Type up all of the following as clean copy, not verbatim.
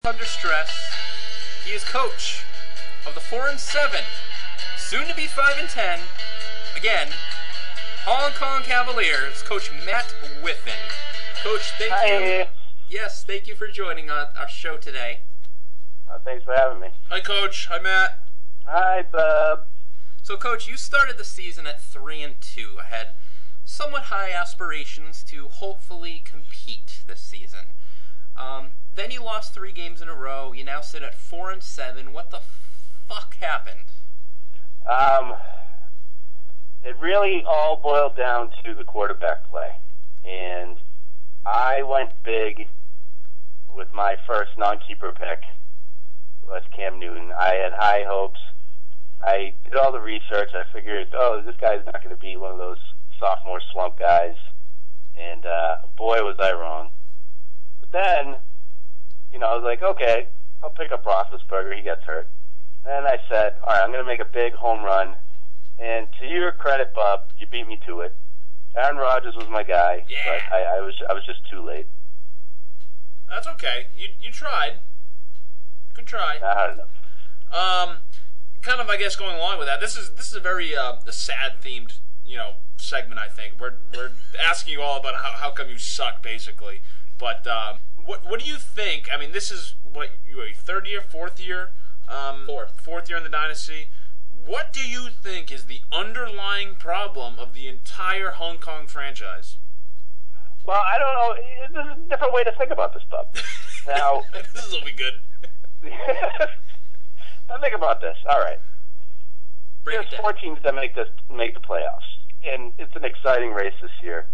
Under stress. He is coach of the 4-7, soon to be 5-10. Again, Hong Kong Cavaliers, Coach Matt Wiffin. Coach, thank you. Yes, thank you for joining our show today. Thanks for having me. Hi, Coach. Hi, Matt. Hi, Bub. So, Coach, you started the season at 3-2. I had somewhat high aspirations to hopefully compete this season. Then you lost 3 games in a row. You now sit at 4-7. What the fuck happened? It really all boiled down to the quarterback play. And I went big with my first non-keeper pick, was Cam Newton. I had high hopes. I did all the research. I figured, this guy's not going to be one of those sophomore slump guys. And boy, was I wrong. But then, I was like, okay, I'll pick up Roethlisberger. He gets hurt. And I said, all right, I'm going to make a big home run. And to your credit, Bob, you beat me to it. Aaron Rodgers was my guy, but I was just too late. That's okay. You tried. Good try. I don't know. Kind of, I guess, going along with that. This is a very sad themed, segment. I think we're asking you all about how come you suck, basically. But what do you think? I mean, this is what you third year, fourth year, fourth year in the Dynasty. What do you think is the underlying problem of the entire Hong Kong franchise? Well, I don't know. There's a different way to think about this, Bub. Now, this will be good. Now think about this. All right. There's 4 teams that make the playoffs, and it's an exciting race this year.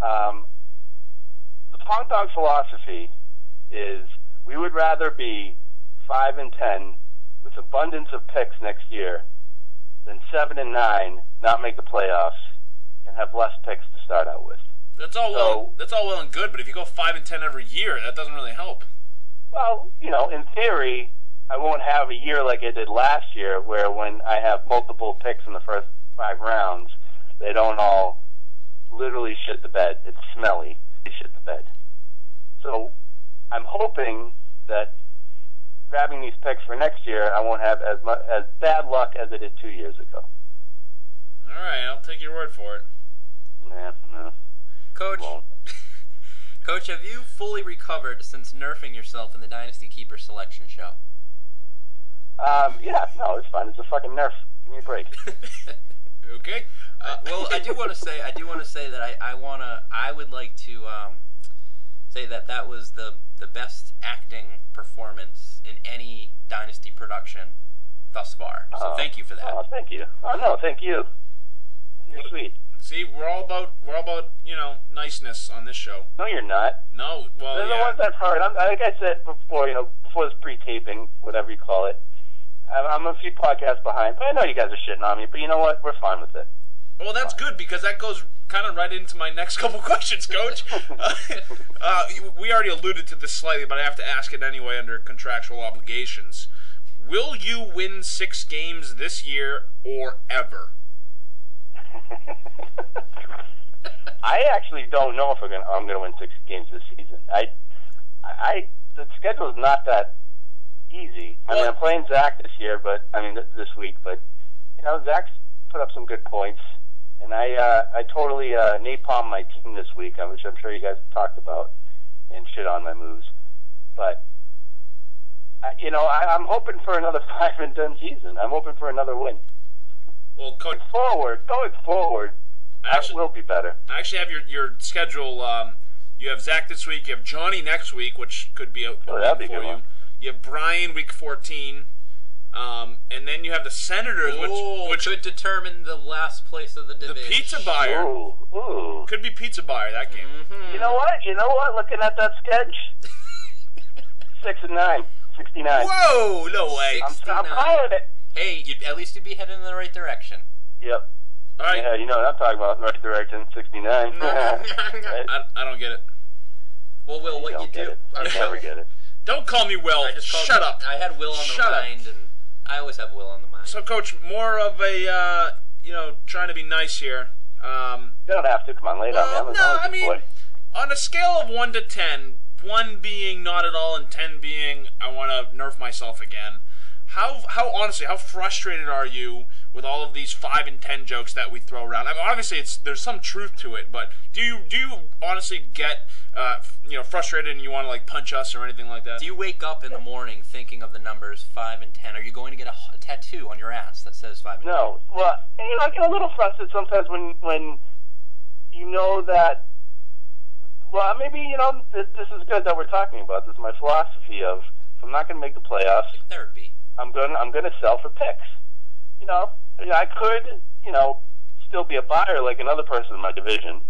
The Hong Kong philosophy is we would rather be 5-10 with abundance of picks next year than 7-9, not make the playoffs, and have less picks to start out with. That's all well and good, but if you go 5-10 every year, that doesn't really help. Well, in theory, I won't have a year like I did last year, where when I have multiple picks in the first 5 rounds, they don't all literally shit the bed. It's smelly. They shit the bed. So I'm hoping that grabbing these picks for next year, I won't have as bad luck as I did 2 years ago. All right, I'll take your word for it. No. Coach, Coach, have you fully recovered since nerfing yourself in the Dynasty Keeper Selection Show? Yeah, no, it's fine. It's a fucking nerf. Give me a break. Okay. Well, I do want to say that I would like to say that was the best acting performance in any Dynasty production thus far. So thank you for that. Oh, thank you. Oh no, thank you. You're sweet. See, we're all about niceness on this show. No, you're not. No, well, they're the ones I've heard. Like I said before, before this pre-taping, whatever you call it. I'm a few podcasts behind, but I know you guys are shitting on me. But you know what? We're fine with it. Well, that's good, because that goes kind of right into my next couple questions, Coach. We already alluded to this slightly, but I have to ask it anyway under contractual obligations. Will you win 6 games this year or ever? I actually don't know if I'm going to win 6 games this season. The schedule is not that easy. I mean, I'm playing Zach this week, but Zach's put up some good points, and I totally napalmed my team this week, which I'm sure you guys talked about, and shit on my moves. But I'm hoping for another 5-10 season. I'm hoping for another win. Well, Coach, going forward, that will be better. I actually have your schedule. You have Zach this week. You have Johnny next week, which could be a win for you. One. You have Brian week 14, and then you have the Senators, which could determine the last place of the division. The pizza buyer. Ooh. Could be pizza buyer that game. Mm-hmm. You know what? Looking at that sketch, 6-9, 69. Whoa! No way. I'm calling it. Hey, at least you'd be heading in the right direction. Yep. All right. Yeah, you know what I'm talking about, right direction, 69. I don't get it. Well, Will, what you do... I never get it. Don't call me Will. Shut up. I had Will on the mind, and I always have Will on the mind. So, Coach, more of a, trying to be nice here. You don't have to. Come on, lay it on me. On a scale of 1 to 10, 1 being not at all and 10 being I want to nerf myself again. How honestly, how frustrated are you with all of these 5 and 10 jokes that we throw around? I mean, obviously, there's some truth to it, but do you honestly get frustrated and you want to like punch us or anything like that? Do you wake up in the morning thinking of the numbers 5 and 10? Are you going to get a tattoo on your ass that says 5 and 10? No. Well, I get a little frustrated sometimes when you know that. Well, maybe this is good that we're talking about. This is my philosophy of if I'm not going to make the playoffs, therapy. I'm gonna sell for picks. I could still be a buyer like another person in my division.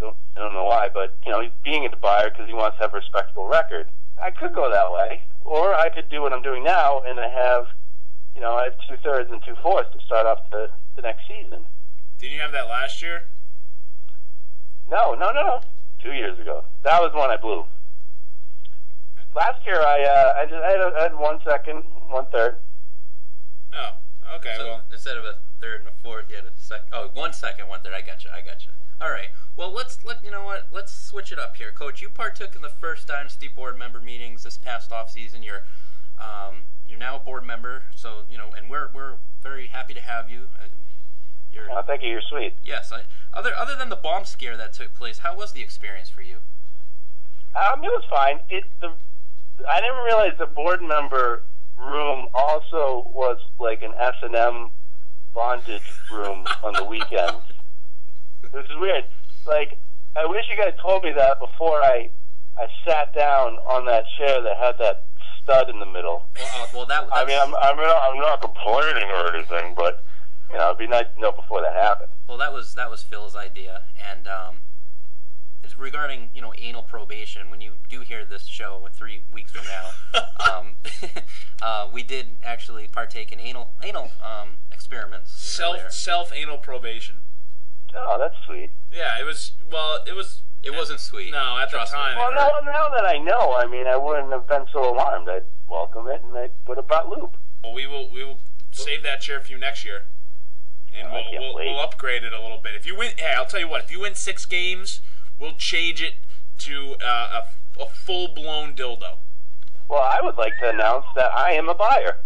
I don't know why, but he's being a buyer because he wants to have a respectable record. I could go that way, or I could do what I'm doing now, and I have 2/3 and 2/4 to start off the next season. Didn't you have that last year? No. 2 years ago. That was the one I blew. Last year I had 1 second, 1/3. Oh, okay. So well, instead of a third and a fourth, you had a second. Oh, 1 second, 1/3. I gotcha. All right. Well, let's switch it up here, Coach. You partook in the first Dynasty board member meetings this past off season. You're now a board member, so and we're very happy to have you. Thank you. You're sweet. Yes. Other than the bomb scare that took place, how was the experience for you? It was fine. I didn't realize the board member room also was like an S&M bondage room on the weekends. Which is weird. Like, I wish you guys told me that before I sat down on that chair that had that stud in the middle. Well, I mean, I'm not complaining or anything, but it'd be nice to know before that happened. Well, that was Phil's idea, and it's regarding anal probation. When you do hear this show 3 weeks from now, we did actually partake in anal experiments. Self anal probation. Oh, that's sweet. Yeah, it was. Well, it was. It wasn't sweet. No, at the time. Well, now that I know, I mean, I wouldn't have been so alarmed. I'd welcome it, and I'd put a butt loop. Well, we will save that chair for you next year, and we'll upgrade it a little bit. If you win, hey, I'll tell you what. If you win 6 games, we'll change it to a full-blown dildo. Well, I would like to announce that I am a buyer.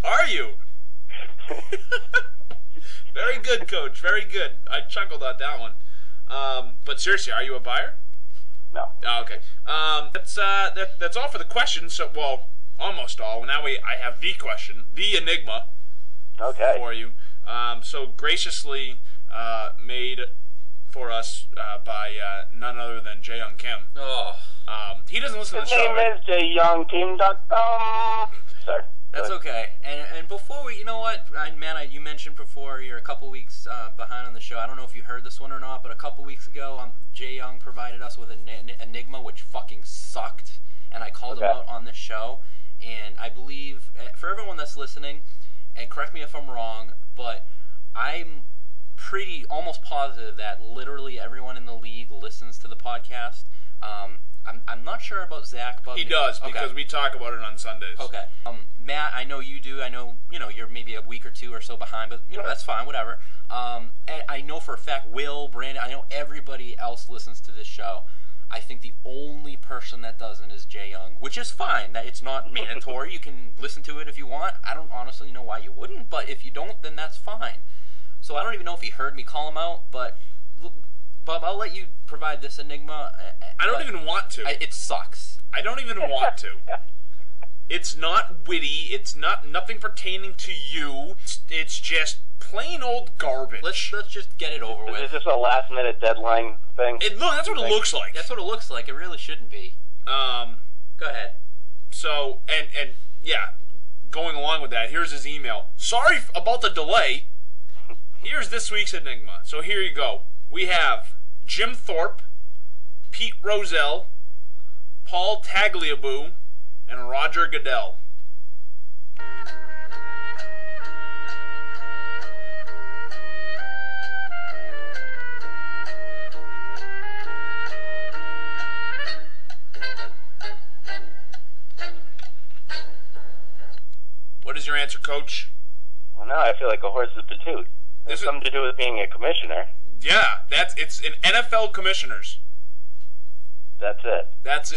Are you? Very good, Coach. Very good. I chuckled at that one. But seriously, are you a buyer? No. Oh, okay. That's all for the questions. So, well, almost all. Now I have the question, the enigma, for you. So graciously made for us by none other than Jae-Young Kim. Oh. He doesn't listen to the show. His name is JaeYoungKim.com. Sorry. That's okay. And before we, you know what, man, you mentioned before you're a couple weeks behind on the show. I don't know if you heard this one or not, but a couple weeks ago, Jae-Young provided us with an enigma which fucking sucked, and I called him out on this show. And I believe, for everyone that's listening, and correct me if I'm wrong, but I'm almost positive that literally everyone in the league listens to the podcast. I'm not sure about Zach, but he does because we talk about it on Sundays. Okay. Matt, I know you do. I know you're maybe a week or two or so behind, but that's fine. Whatever. And I know for a fact Will, Brandon, I know everybody else listens to this show. I think the only person that doesn't is Jae-Young, which is fine. That it's not mandatory. You can listen to it if you want. I don't honestly know why you wouldn't, but if you don't, then that's fine. So I don't even know if he heard me call him out, but Bob, I'll let you provide this enigma. I don't even want to. It sucks. I don't even want to. It's not witty. It's nothing pertaining to you. It's just plain old garbage. Let's just get it over with. Is this a last minute deadline thing? That's what it looks like. That's what it looks like. It really shouldn't be. Go ahead. So and yeah, going along with that, here's his email. Sorry about the delay. Here's this week's enigma. So here you go. We have Jim Thorpe, Pete Rozelle, Paul Tagliabue, and Roger Goodell. What is your answer, Coach? Well, now I feel like a horse's patoot. There's something to do with being a commissioner. Yeah, it's an NFL commissioners. That's it. That's it.